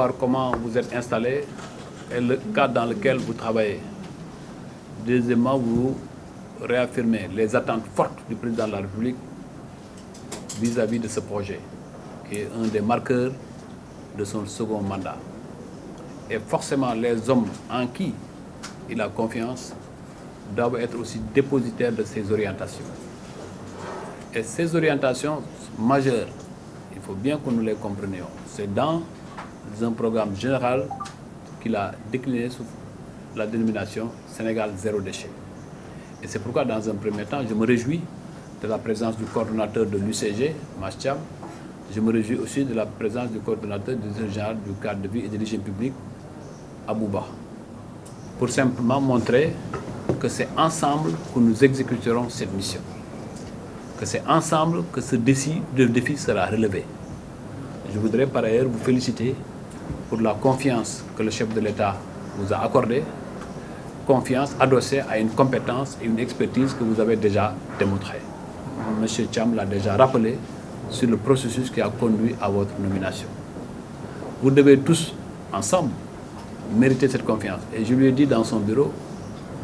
savoir comment vous êtes installé et le cadre dans lequel vous travaillez. Deuxièmement, vous réaffirmez les attentes fortes du président de la République vis-à-vis de ce projet, qui est un des marqueurs de son second mandat. Et forcément, les hommes en qui il a confiance doivent être aussi dépositaires de ses orientations. Et ces orientations majeures, il faut bien que nous les comprenions. C'est dans un programme général qu'il a décliné sous la dénomination Sénégal zéro déchet. Et c'est pourquoi, dans un premier temps, je me réjouis de la présence du coordonnateur de l'UCG, Mastiam. Je me réjouis aussi de la présence du coordonnateur du directeur général du cadre de vie et de l'hygiène publique, Abouba, pour simplement montrer que c'est ensemble que nous exécuterons cette mission. Que c'est ensemble que ce défi sera relevé. Je voudrais par ailleurs vous féliciter pour la confiance que le chef de l'État vous a accordée, confiance adossée à une compétence et une expertise que vous avez déjà démontrée. M. Thiam l'a déjà rappelé sur le processus qui a conduit à votre nomination. Vous devez tous, ensemble, mériter cette confiance. Et je lui ai dit dans son bureau,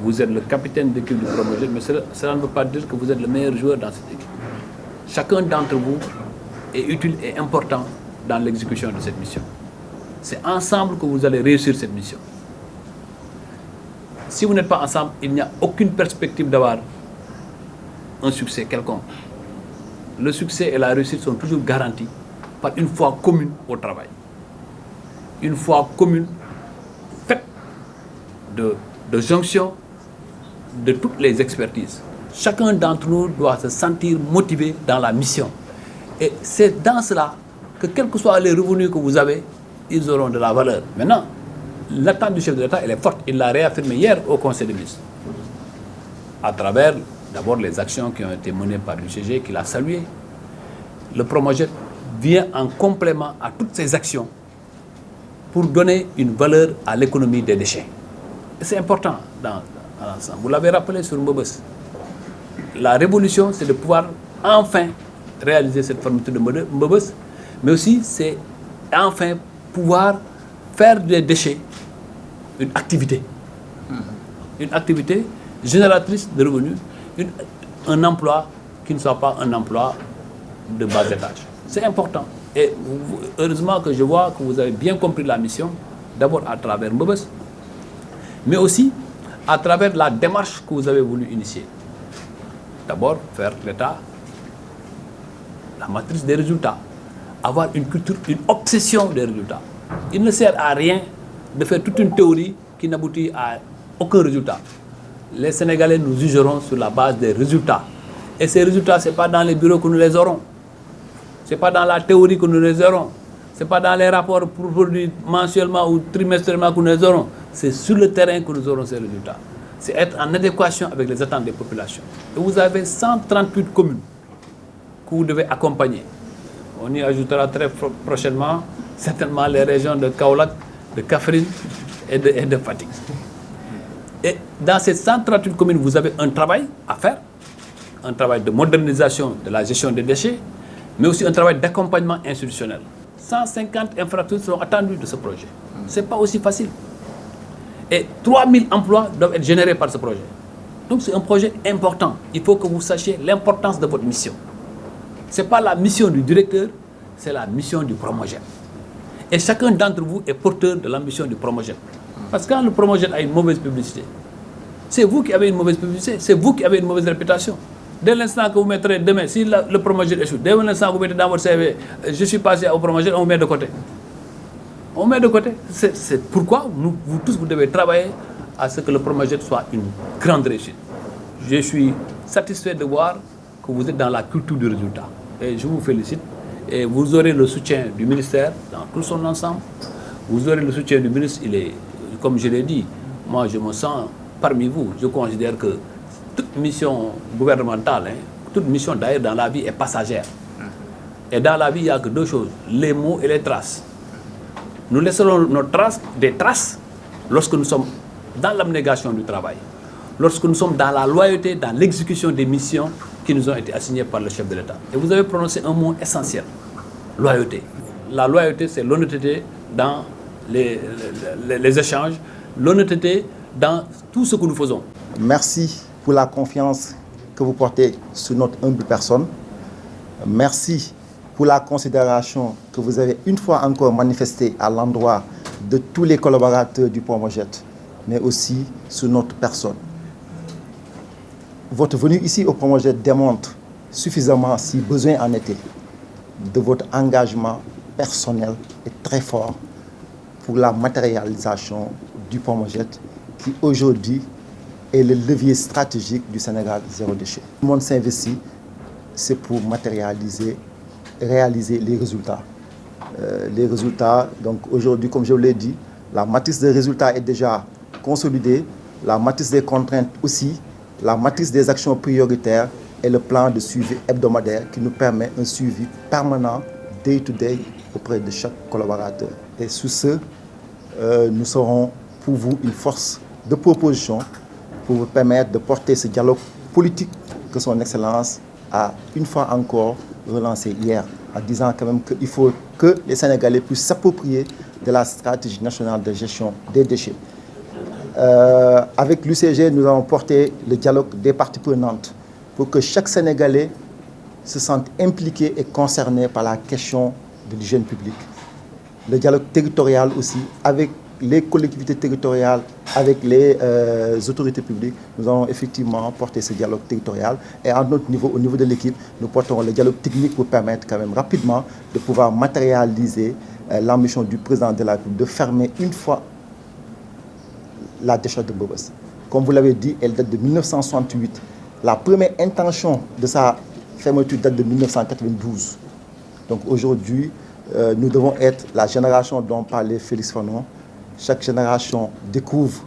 vous êtes le capitaine d'équipe du Promoged, mais cela ne veut pas dire que vous êtes le meilleur joueur dans cette équipe. Chacun d'entre vous est utile et important dans l'exécution de cette mission. C'est ensemble que vous allez réussir cette mission. Si vous n'êtes pas ensemble, il n'y a aucune perspective d'avoir un succès quelconque. Le succès et la réussite sont toujours garantis par une foi commune au travail. Une foi commune faite de jonction de toutes les expertises. Chacun d'entre nous doit se sentir motivé dans la mission. Et c'est dans cela que, quels que soient les revenus que vous avez, ils auront de la valeur. Maintenant, l'attente du chef de l'État, elle est forte. Il l'a réaffirmé hier au Conseil des ministres. À travers, d'abord, les actions qui ont été menées par l'UCG, qu'il a saluées. Le Promoged vient en complément à toutes ces actions pour donner une valeur à l'économie des déchets. Et c'est important dans l'ensemble. Vous l'avez rappelé sur Mbobes. La révolution, c'est de pouvoir enfin réaliser cette fermeture de Mbobes, mais aussi c'est enfin pouvoir faire des déchets une activité. Une activité génératrice de revenus, un emploi qui ne soit pas un emploi de bas étage. C'est important. Et heureusement que je vois que vous avez bien compris la mission, d'abord à travers Mbobes, mais aussi à travers la démarche que vous avez voulu initier. D'abord, faire l'État la matrice des résultats, avoir une culture, une obsession des résultats. Il ne sert à rien de faire toute une théorie qui n'aboutit à aucun résultat. Les Sénégalais nous jugeront sur la base des résultats. Et ces résultats, ce n'est pas dans les bureaux que nous les aurons. Ce n'est pas dans la théorie que nous les aurons. Ce n'est pas dans les rapports produits mensuellement ou trimestriellement que nous les aurons. C'est sur le terrain que nous aurons ces résultats. C'est être en adéquation avec les attentes des populations. Et vous avez 138 communes que vous devez accompagner. On y ajoutera très prochainement certainement les régions de Kaolack, de Kaffrine et de Fatick. Et dans ces 138 communes, vous avez un travail à faire, un travail de modernisation de la gestion des déchets, mais aussi un travail d'accompagnement institutionnel. 150 infrastructures sont attendues de ce projet. Ce n'est pas aussi facile. Et 3000 emplois doivent être générés par ce projet. Donc c'est un projet important. Il faut que vous sachiez l'importance de votre mission. Ce n'est pas la mission du directeur, c'est la mission du Promoged. Et chacun d'entre vous est porteur de l'ambition du Promoged. Parce que quand le Promoged a une mauvaise publicité, c'est vous qui avez une mauvaise publicité, c'est vous qui avez une mauvaise réputation. Dès l'instant que vous mettrez demain, si le Promoged échoue, dès l'instant que vous mettez dans votre CV, je suis passé au Promoged, on vous met de côté. On met de côté. C'est pourquoi vous tous, vous devez travailler à ce que le Promoged soit une grande réussite. Je suis satisfait de voir que vous êtes dans la culture du résultat. Et je vous félicite. Et vous aurez le soutien du ministère dans tout son ensemble. Vous aurez le soutien du ministre. Il est, comme je l'ai dit, moi je me sens parmi vous. Je considère que toute mission gouvernementale, toute mission d'ailleurs dans la vie est passagère. Et dans la vie, il n'y a que deux choses, les mots et les traces. Nous laisserons nos traces, des traces lorsque nous sommes dans l'abnégation du travail, lorsque nous sommes dans la loyauté, dans l'exécution des missions qui nous ont été assignées par le chef de l'État. Et vous avez prononcé un mot essentiel, loyauté. La loyauté, c'est l'honnêteté dans les échanges, l'honnêteté dans tout ce que nous faisons. Merci pour la confiance que vous portez sur notre humble personne. Merci pour la considération que vous avez une fois encore manifestée à l'endroit de tous les collaborateurs du Promojet, mais aussi sur notre personne. Votre venue ici au Promojet démontre suffisamment, si besoin en était, de votre engagement personnel et très fort pour la matérialisation du Promojet qui aujourd'hui est le levier stratégique du Sénégal zéro déchet. Tout le monde s'investit, c'est pour réaliser les résultats. Donc aujourd'hui, comme je vous l'ai dit, la matrice des résultats est déjà consolidée, la matrice des contraintes aussi, la matrice des actions prioritaires et le plan de suivi hebdomadaire qui nous permet un suivi permanent, day to day, auprès de chaque collaborateur. Et sous ce, nous serons pour vous une force de proposition pour vous permettre de porter ce dialogue politique que son Excellence a une fois encore relancé hier, en disant quand même qu'il faut que les Sénégalais puissent s'approprier de la stratégie nationale de gestion des déchets. Avec l'UCG, nous avons porté le dialogue des parties prenantes pour que chaque Sénégalais se sente impliqué et concerné par la question de l'hygiène publique. Le dialogue territorial aussi, avec les collectivités territoriales, avec les autorités publiques, nous allons effectivement porter ce dialogue territorial. Et à notre niveau, au niveau de l'équipe, nous porterons le dialogue technique pour permettre quand même rapidement de pouvoir matérialiser l'ambition du président de la République de fermer une fois la décharge de Mbeubeus. Comme vous l'avez dit, elle date de 1968. La première intention de sa fermeture date de 1992. Donc aujourd'hui, nous devons être la génération dont parlait Félix Fanon. Chaque génération découvre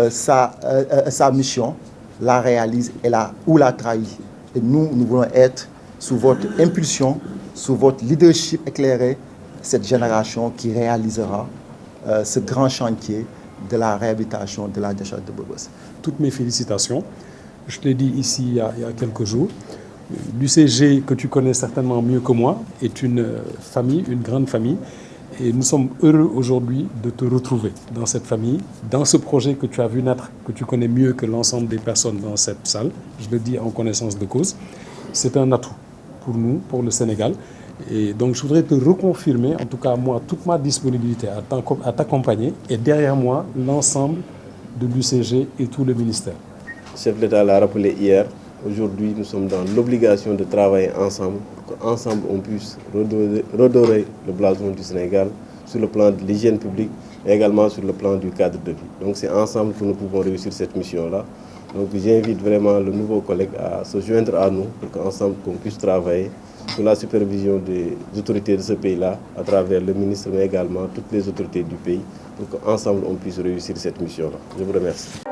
sa mission, la réalise ou la trahit. Et nous voulons être sous votre impulsion, sous votre leadership éclairé, cette génération qui réalisera ce grand chantier de la réhabilitation de la décharge de Mbeubeus. Toutes mes félicitations. Je te l'ai dit ici il y a quelques jours. L'UCG, que tu connais certainement mieux que moi, est une famille, une grande famille. Et nous sommes heureux aujourd'hui de te retrouver dans cette famille, dans ce projet que tu as vu naître, que tu connais mieux que l'ensemble des personnes dans cette salle. Je le dis en connaissance de cause. C'est un atout pour nous, pour le Sénégal. Et donc je voudrais te reconfirmer, en tout cas moi, toute ma disponibilité à t'accompagner. Et derrière moi, l'ensemble de l'UCG et tout le ministère. Le chef de l'État l'a rappelé hier. Aujourd'hui, nous sommes dans l'obligation de travailler ensemble pour qu'ensemble on puisse redorer le blason du Sénégal sur le plan de l'hygiène publique et également sur le plan du cadre de vie. Donc c'est ensemble que nous pouvons réussir cette mission-là. Donc j'invite vraiment le nouveau collègue à se joindre à nous pour qu'ensemble on puisse travailler sous la supervision des autorités de ce pays-là, à travers le ministre mais également toutes les autorités du pays, pour qu'ensemble on puisse réussir cette mission-là. Je vous remercie.